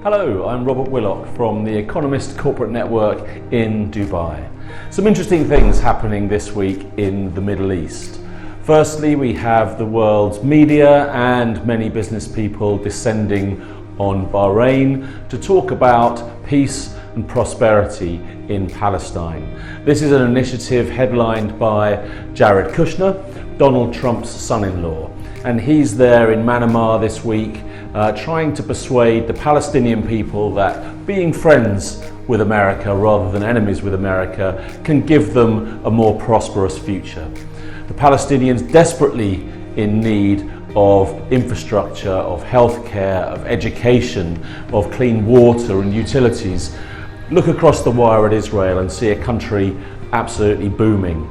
Hello, I'm Robert Willock from the Economist Corporate Network in Dubai. Some interesting things happening this week in the Middle East. Firstly, we have the world's media and many business people descending on Bahrain to talk about peace and prosperity in Palestine. This is an initiative headlined by Jared Kushner, Donald Trump's son-in-law, and he's there in MENA this week trying to persuade the Palestinian people that being friends with America rather than enemies with America can give them a more prosperous future. The Palestinians desperately in need of infrastructure, of healthcare, of education, of clean water and utilities. Look across the wire at Israel and see a country absolutely booming.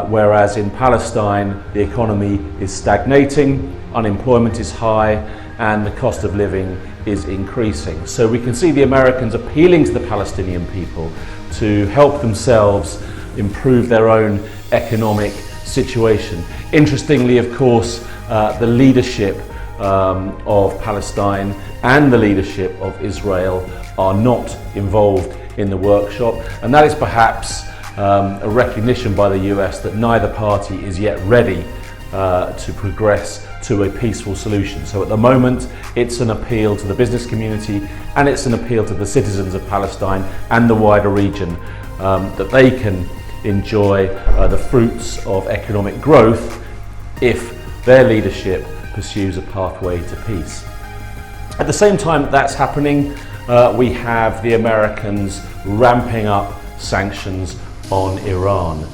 Whereas in Palestine, the economy is stagnating, unemployment is high, and the cost of living is increasing. So we can see the Americans appealing to the Palestinian people to help themselves improve their own economic situation. Interestingly, of course, the leadership of Palestine and the leadership of Israel are not involved in the workshop, and that is perhaps a recognition by the US that neither party is yet ready to progress to a peaceful solution. So at the moment, it's an appeal to the business community and it's an appeal to the citizens of Palestine and the wider region that they can enjoy the fruits of economic growth if their leadership pursues a pathway to peace. At the same time that's happening, we have the Americans ramping up sanctions on Iran,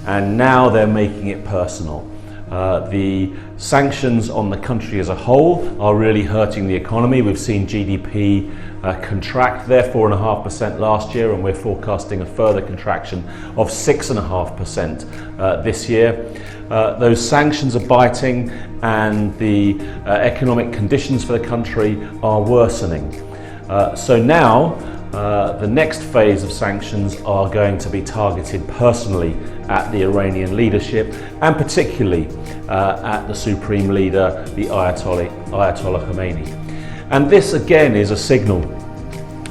and now they're making it personal. The sanctions on the country as a whole are really hurting the economy. We've seen GDP contract there 4.5% last year, and we're forecasting a further contraction of 6.5% this year. Those sanctions are biting, and the economic conditions for the country are worsening. So now the next phase of sanctions are going to be targeted personally at the Iranian leadership, and particularly at the supreme leader, the Ayatollah Khomeini. And this again is a signal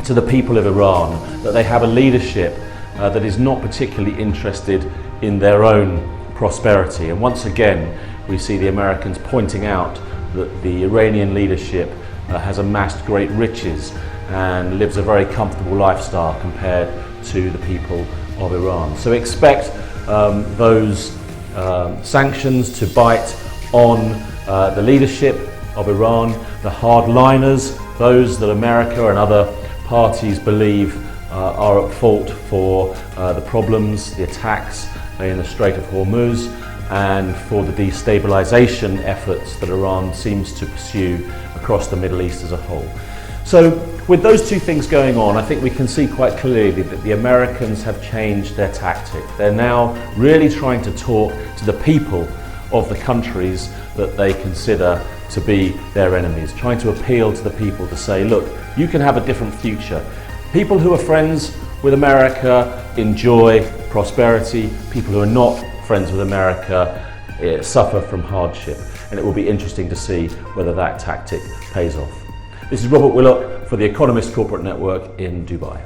to the people of Iran that they have a leadership that is not particularly interested in their own prosperity. And once again, we see the Americans pointing out that the Iranian leadership has amassed great riches and lives a very comfortable lifestyle compared to the people of Iran. So expect those sanctions to bite on the leadership of Iran, the hardliners, those that America and other parties believe are at fault for the problems, the attacks in the Strait of Hormuz, and for the destabilization efforts that Iran seems to pursue across the Middle East as a whole. So with those two things going on, I think we can see quite clearly that the Americans have changed their tactic. They're now really trying to talk to the people of the countries that they consider to be their enemies, trying to appeal to the people to say, look, you can have a different future. People who are friends with America enjoy prosperity. People who are not friends with America suffer from hardship. And it will be interesting to see whether that tactic pays off. This is Robert Willock for the Economist Corporate Network in Dubai.